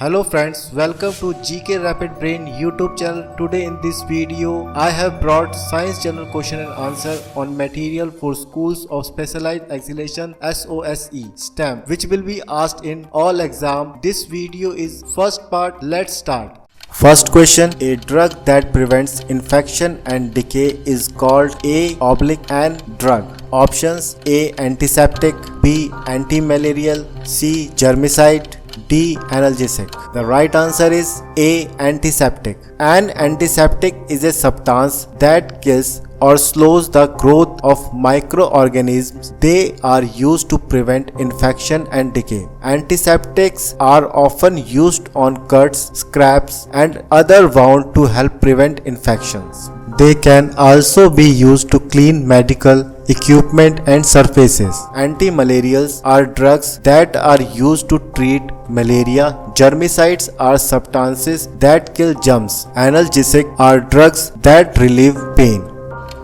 Hello friends, welcome to GK Rapid Brain YouTube channel. Today in this video, I have brought Science General Question and Answer on material for schools of specialized examination SOSE STEM, which will be asked in all exam. This video is first part. Let's start. First question, a drug that prevents infection and decay is called an drug. Options: A. Antiseptic, B. Antimalarial, C. Germicide, D. Analgesic. The right answer is A. Antiseptic. An antiseptic is a substance that kills or slows the growth of microorganisms. They are used to prevent infection and decay. Antiseptics are often used on cuts, scrapes, and other wounds to help prevent infections. They can also be used to clean medical equipment and surfaces. Antimalarials are drugs that are used to treat malaria. Germicides are substances that kill germs. Analgesics are drugs that relieve pain.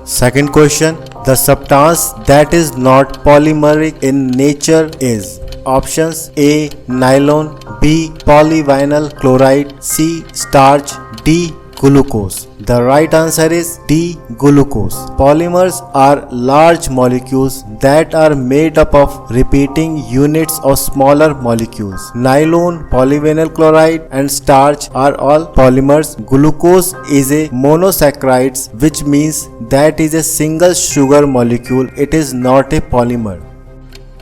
Second question, the substance that is not polymeric in nature is. Options: A. Nylon, B. Polyvinyl chloride, C. Starch, D. Glucose. The right answer is D. Glucose. Polymers are large molecules that are made up of repeating units of smaller molecules. Nylon, polyvinyl chloride, and starch are all polymers. Glucose is a monosaccharide, which means that is a single sugar molecule. It is not a polymer.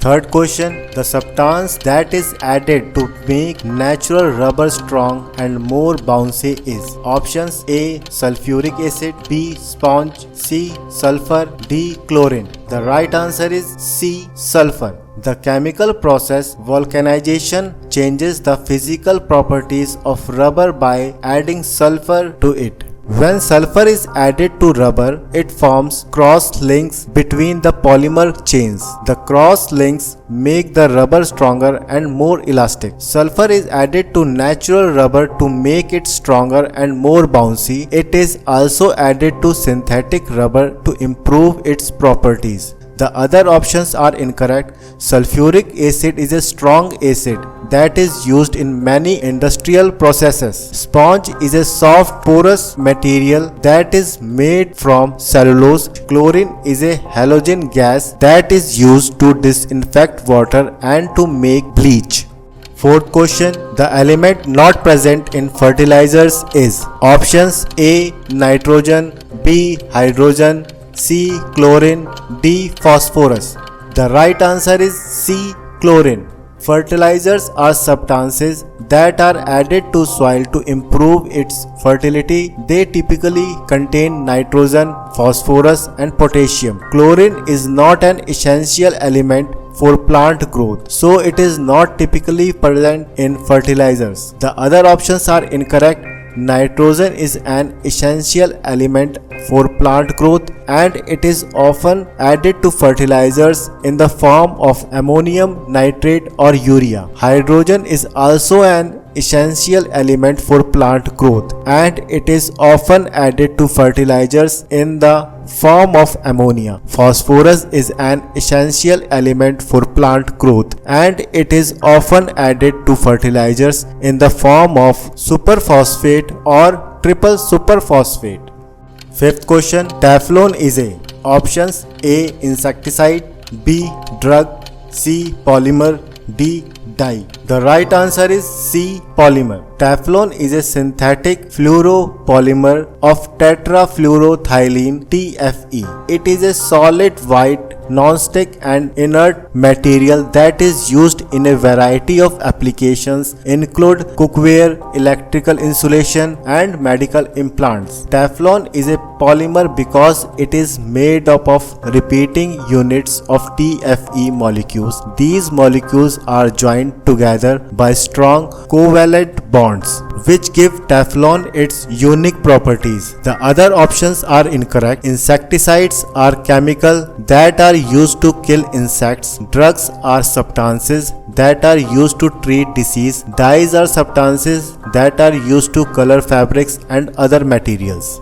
Third question, the substance that is added to make natural rubber strong and more bouncy is. Options: A. Sulfuric acid, B. Sponge, C. Sulfur, D. Chlorine. The right answer is C. Sulfur. The chemical process vulcanization changes the physical properties of rubber by adding sulfur to it. When sulfur is added to rubber, it forms cross links between the polymer chains. The cross links make the rubber stronger and more elastic. Sulfur is added to natural rubber to make it stronger and more bouncy. It is also added to synthetic rubber to improve its properties. The other options are incorrect. Sulfuric acid is a strong acid that is used in many industrial processes. Sponge is a soft porous material that is made from cellulose. Chlorine is a halogen gas that is used to disinfect water and to make bleach. Fourth question, the element not present in fertilizers is. Options: A. Nitrogen, B. Hydrogen, C. Chlorine, D. Phosphorus. The right answer is C. Chlorine. Fertilizers are substances that are added to soil to improve its fertility. They typically contain nitrogen, phosphorus, and potassium. Chlorine is not an essential element for plant growth, so it is not typically present in fertilizers. The other options are incorrect. Nitrogen is an essential element for plant growth and it is often added to fertilizers in the form of ammonium nitrate or urea. Hydrogen is also an essential element for plant growth and it is often added to fertilizers in the form of ammonia. Phosphorus is an essential element for plant growth and it is often added to fertilizers in the form of superphosphate or triple superphosphate. Fifth question, Teflon is a. Options: A. Insecticide, B. Drug, C. Polymer, D. Dye. The right answer is C. Polymer. Teflon is a synthetic fluoropolymer of tetrafluoroethylene TFE. It is a solid white non-stick and inert material that is used in a variety of applications include cookware, electrical insulation, and medical implants. Teflon is a polymer because it is made up of repeating units of TFE molecules. These molecules are joined together by strong covalent bonds, which give Teflon its unique properties. The other options are incorrect. Insecticides are chemicals that are used to kill insects. Drugs are substances that are used to treat disease. Dyes are substances that are used to color fabrics and other materials.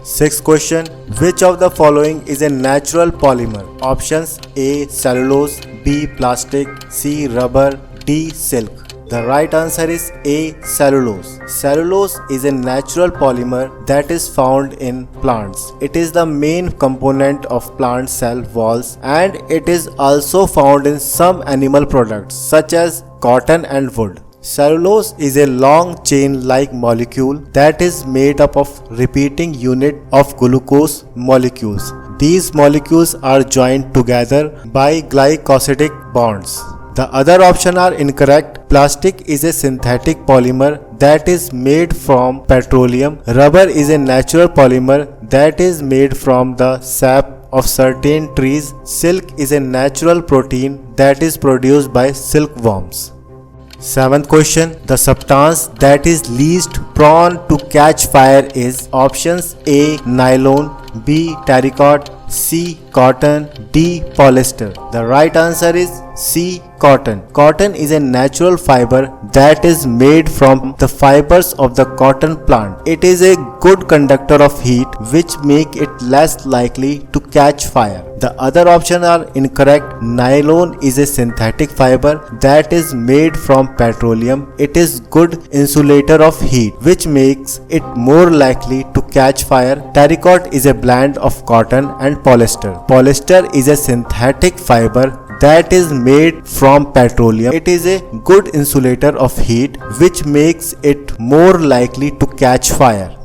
Sixth question, which of the following is a natural polymer? Options: A. Cellulose, B. Plastic, C. Rubber, D. Silk. The right answer is A. Cellulose. Cellulose is a natural polymer that is found in plants. It is the main component of plant cell walls and it is also found in some animal products such as cotton and wood. Cellulose is a long chain-like molecule that is made up of repeating unit of glucose molecules. These molecules are joined together by glycosidic bonds. The other options are incorrect. Plastic is a synthetic polymer that is made from petroleum. Rubber is a natural polymer that is made from the sap of certain trees. Silk is a natural protein that is produced by silkworms. Seventh question. The substance that is least prone to catch fire is options A. Nylon, B. Terracotta, C. Cotton, D. Polyester. The right answer is C. Cotton. Cotton is a natural fiber that is made from the fibers of the cotton plant. It is a good conductor of heat which make it less likely to catch fire. The other options are incorrect. Nylon is a synthetic fiber that is made from petroleum. It is good insulator of heat which makes it more likely to catch fire. Terracotta is a blend of cotton and polyester. Polyester is a synthetic fiber that is made from petroleum. It is a good insulator of heat which makes it more likely to catch fire.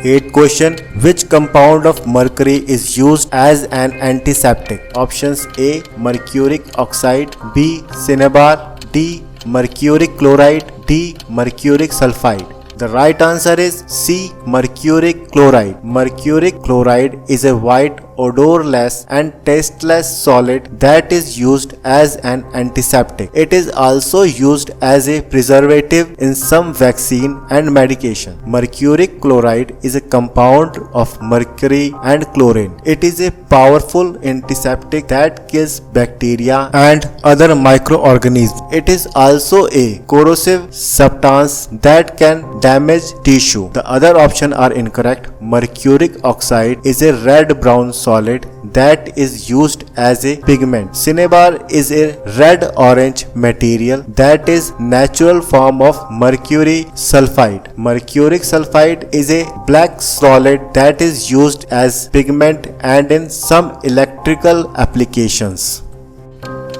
8th question. Which compound of mercury is used as an antiseptic? Options A. Mercuric oxide, B. Cinnabar, D. Mercuric chloride, D. Mercuric sulfide. The right answer is C. Mercuric chloride. Mercuric chloride is a white, odorless and tasteless solid that is used as an antiseptic. It is also used as a preservative in some vaccine and medication. Mercuric chloride is a compound of mercury and chlorine. It is a powerful antiseptic that kills bacteria and other microorganisms. It is also a corrosive substance that can damage tissue. The other options are incorrect. Mercuric oxide is a red-brown solid that is used as a pigment. Cinnabar is a red-orange material that is natural form of mercury sulfide. Mercuric sulfide is a black solid that is used as pigment and in some electrical applications.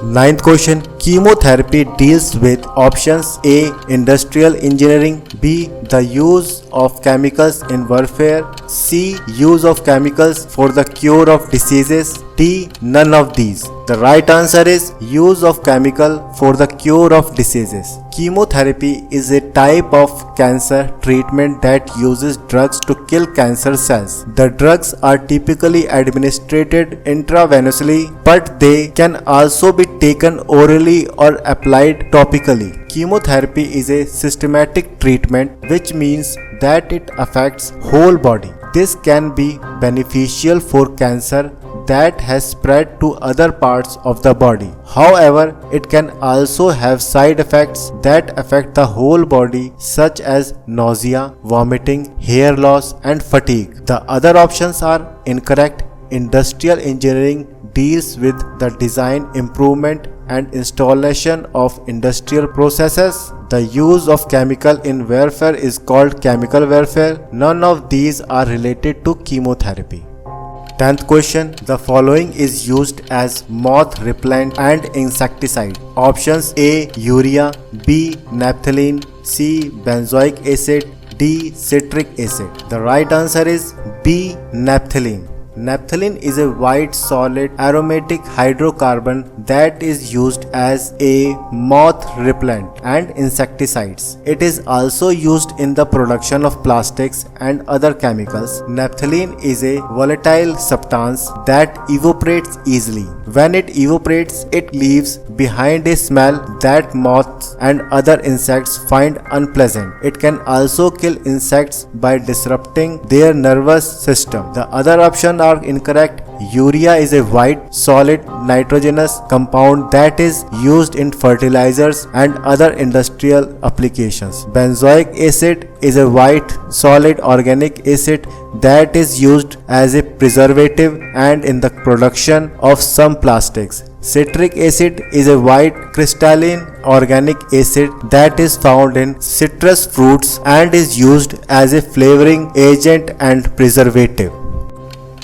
9th question. Chemotherapy deals with options A. Industrial engineering, B. The use of chemicals in warfare, C. Use of chemicals for the cure of diseases, D. None of these. The right answer is use of chemical for the cure of diseases. Chemotherapy is a type of cancer treatment that uses drugs to kill cancer cells. The drugs are typically administered intravenously, but they can also be taken orally or applied topically. Chemotherapy is a systematic treatment, which means that it affects whole body. This can be beneficial for cancer that has spread to other parts of the body. However, it can also have side effects that affect the whole body, such as nausea, vomiting, hair loss, and fatigue. The other options are incorrect. Industrial engineering deals with the design, improvement, and installation of industrial processes. The use of chemical in warfare is called chemical warfare. None of these are related to chemotherapy. 10th question. The following is used as moth repellent and insecticide. Options A. Urea, B. Naphthalene, C. Benzoic acid, D. Citric acid. The right answer is B. Naphthalene. Naphthalene is a white solid aromatic hydrocarbon that is used as a moth repellent and insecticides. It is also used in the production of plastics and other chemicals. Naphthalene is a volatile substance that evaporates easily. When it evaporates, it leaves behind a smell that moths and other insects find unpleasant. It can also kill insects by disrupting their nervous system. The other option are incorrect. Urea is a white solid nitrogenous compound that is used in fertilizers and other industrial applications. Benzoic acid is a white solid organic acid that is used as a preservative and in the production of some plastics. Citric acid is a white crystalline organic acid that is found in citrus fruits and is used as a flavoring agent and preservative.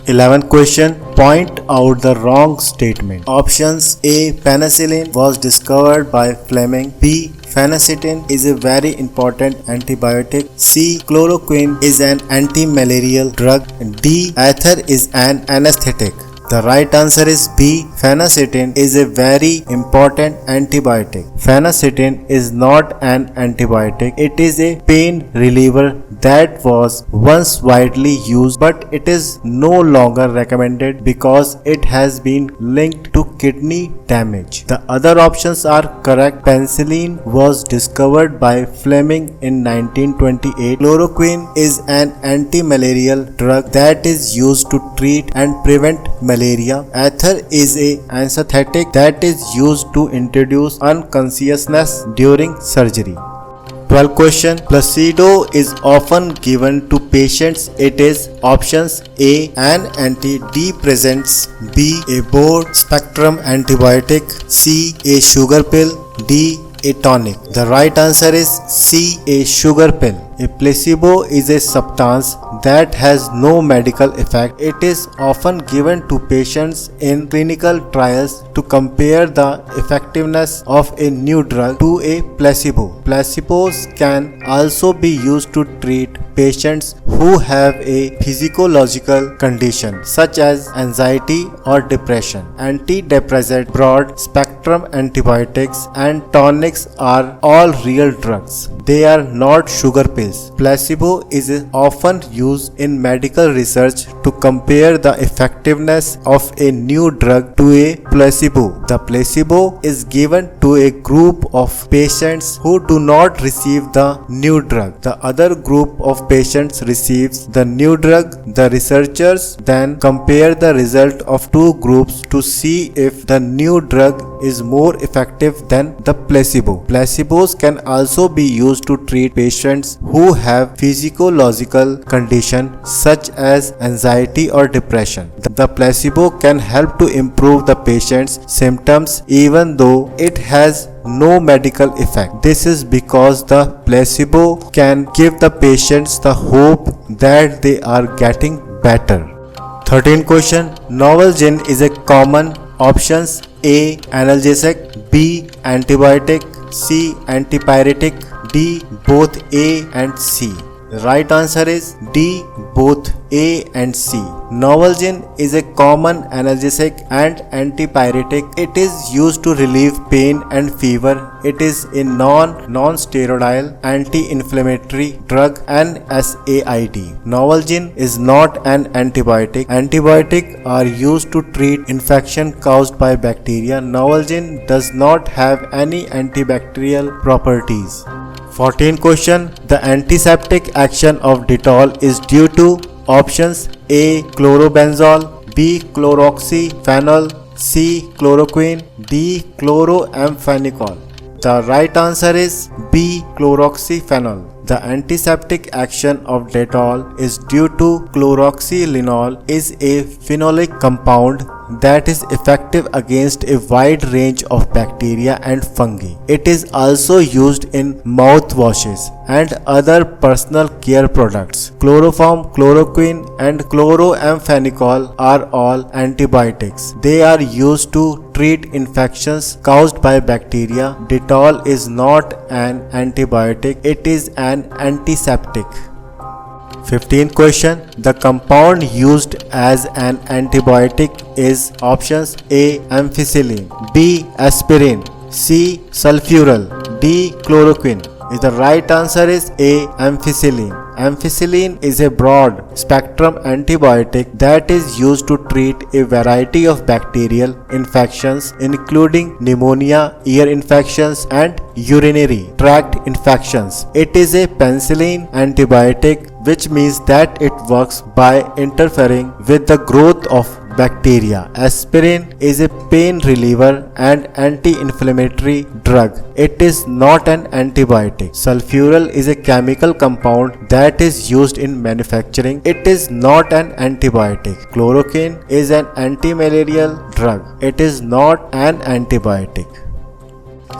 11th question. Point out the wrong statement. Options: A. Penicillin was discovered by Fleming. B. Phenacetin is a very important antibiotic. C. Chloroquine is an anti-malarial drug. D. Ether is an anesthetic. The right answer is B. Phenacetin is a very important antibiotic. Phenacetin is not an antibiotic. It is a pain reliever that was once widely used, but it is no longer recommended because it has been linked to kidney damage. The other options are correct. Penicillin was discovered by Fleming in 1928. Chloroquine is an anti-malarial drug that is used to treat and prevent malaria. Ether is a anesthetic that is used to introduce unconsciousness during surgery. 12th question. Placebo is often given to patients. It is options: A. An antidepressant, B. A broad spectrum antibiotic, C. A sugar pill, D. A tonic. The right answer is C. A sugar pill. A placebo is a substance that has no medical effect. It is often given to patients in clinical trials to compare the effectiveness of a new drug to a placebo. Placebos can also be used to treat patients who have a physiological condition such as anxiety or depression. Antidepressant, broad spectrum antibiotics, and tonics are all real drugs. They are not sugar pills. Placebo is often used in medical research to compare the effectiveness of a new drug to a placebo. The placebo is given to a group of patients who do not receive the new drug. The other group of patients receives the new drug. The researchers then compare the result of two groups to see if the new drug is more effective than the placebo. Placebos can also be used to treat patients who have physiological conditions such as anxiety or depression. The placebo can help to improve the patient's symptoms even though it has no medical effect. This is because the placebo can give the patients the hope that they are getting better. 13th question. Novalgin is a common options: A. Analgesic, B. Antibiotic, C. Antipyretic, D. Both A and C. The right answer is D. Both A and C. Novalgin is a common analgesic and antipyretic. It is used to relieve pain and fever. It is a non-steroidal anti-inflammatory drug and NSAID. Novalgin is not an antibiotic. Antibiotics are used to treat infection caused by bacteria. Novalgin does not have any antibacterial properties. 14th question. The antiseptic action of Dettol is due to options: A. Chlorobenzol, B. Chloroxyphenol, C. Chloroquine, D. Chloramphenicol. The right answer is B. Chloroxyphenol. The antiseptic action of Dettol is due to chloroxylenol is a phenolic compound that is effective against a wide range of bacteria and fungi. It is also used in mouthwashes and other personal care products. Chloroform, chloroquine, and chloramphenicol are all antibiotics. They are used to treat infections caused by bacteria. Dettol is not an antibiotic, it is an antiseptic. 15th question. The compound used as an antibiotic is options: A. Ampicillin, B. Aspirin, C. Sulfuryl, D. Chloroquine. The right answer is A. Ampicillin. Ampicillin is a broad spectrum antibiotic that is used to treat a variety of bacterial infections including pneumonia, ear infections, and urinary tract infections. It is a penicillin antibiotic, which means that it works by interfering with the growth of bacteria. Aspirin is a pain reliever and anti-inflammatory drug. It is not an antibiotic. Sulfuryl is a chemical compound that is used in manufacturing. It is not an antibiotic. Chloroquine is an anti-malarial drug. It is not an antibiotic.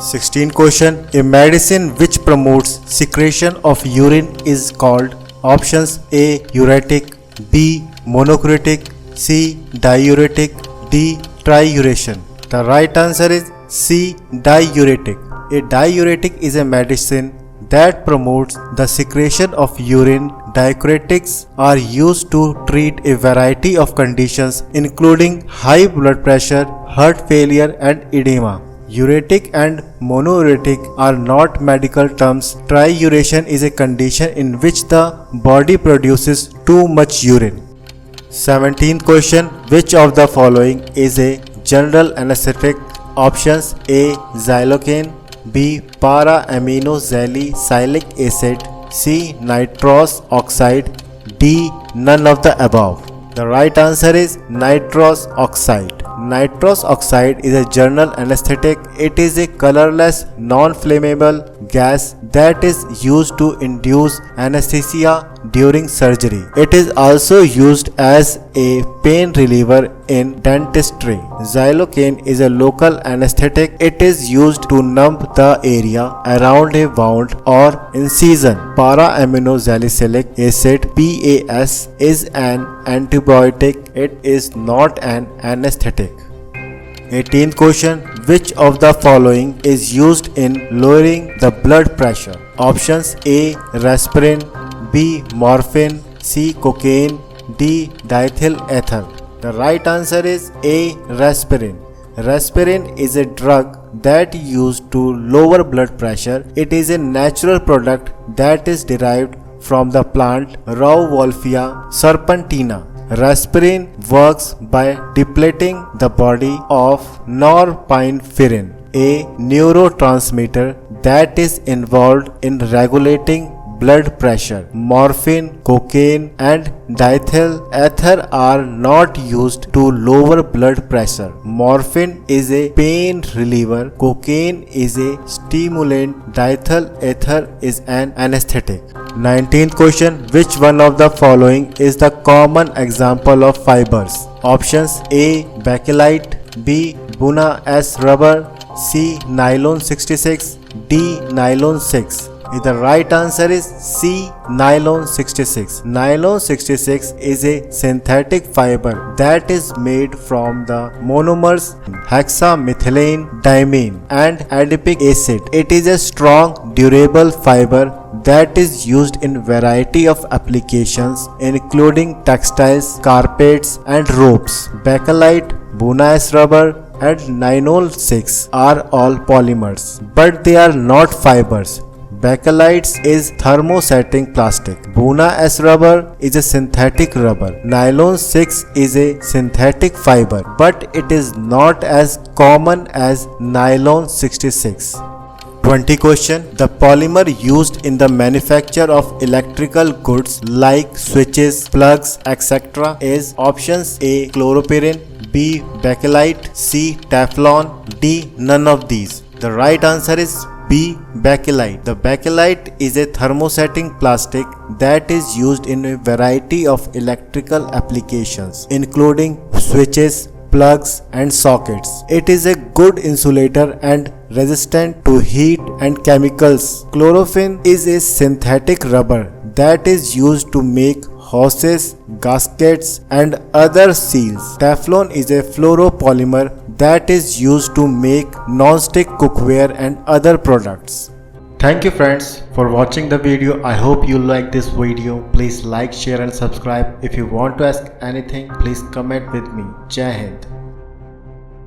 16 question. A medicine which promotes secretion of urine is called options A. Uretic, B. Monocretic, C. Diuretic, D. Triuration. The right answer is C. Diuretic. A diuretic is a medicine that promotes the secretion of urine. Diuretics are used to treat a variety of conditions including high blood pressure, heart failure and edema. Uretic and monouretic are not medical terms. Triuration is a condition in which the body produces too much urine. 17th question. Which of the following is a general anesthetic? Options A. Xylocaine, B. Para-aminoxalicylate acid, C. Nitrous oxide, D. None of the above. The right answer is nitrous oxide. Nitrous oxide is a general anesthetic. It is a colorless, non-flammable gas that is used to induce anesthesia during surgery. It is also used as a pain reliever in dentistry. Xylocaine is a local anesthetic. It is used to numb the area around a wound or incision. Para-aminoxalicylate acid (PAS) is an antibiotic. It is not an anesthetic. 18th question. Which of the following is used in lowering the blood pressure? Options A. Aspirin, B. Morphine, C. Cocaine, D. Diethyl ether. The right answer is A. Aspirin. Aspirin is a drug that is used to lower blood pressure. It is a natural product that is derived from the plant Rauwolfia serpentina. Aspirin works by depleting the body of norepinephrine, a neurotransmitter that is involved in regulating blood pressure. Morphine, cocaine and diethyl ether are not used to lower blood pressure. Morphine is a pain reliever, cocaine is a stimulant, diethyl ether is an anesthetic. 19th question. Which one of the following is the common example of fibers? Options A. Bakelite, B. Buna S rubber, C. Nylon 66, D. Nylon 6. The right answer is C. Nylon 66. Nylon 66 is a synthetic fiber that is made from the monomers hexamethylene diamine and adipic acid. It is a strong, durable fiber that is used in variety of applications including textiles, carpets and ropes. Bakelite, Buna S rubber and Nylon 6 are all polymers, but they are not fibers. Bakelite is thermosetting plastic. Buna S rubber is a synthetic rubber. Nylon 6 is a synthetic fiber, but it is not as common as Nylon 66. 20 question. The polymer used in the manufacture of electrical goods like switches, plugs, etc. is options A. Chloropirin, B. Bakelite, C. Teflon, D. None of these. The right answer is B. Bakelite. The bakelite is a thermosetting plastic that is used in a variety of electrical applications including switches, plugs and sockets. It is a good insulator and resistant to heat and chemicals. Chlorophene is a synthetic rubber that is used to make hoses, gaskets and other seals. Teflon is a fluoropolymer that is used to make non-stick cookware and other products. Thank you friends for watching the video. I hope you like this video. Please like, share and subscribe. If you want to ask anything, please comment with me. Jai Hind.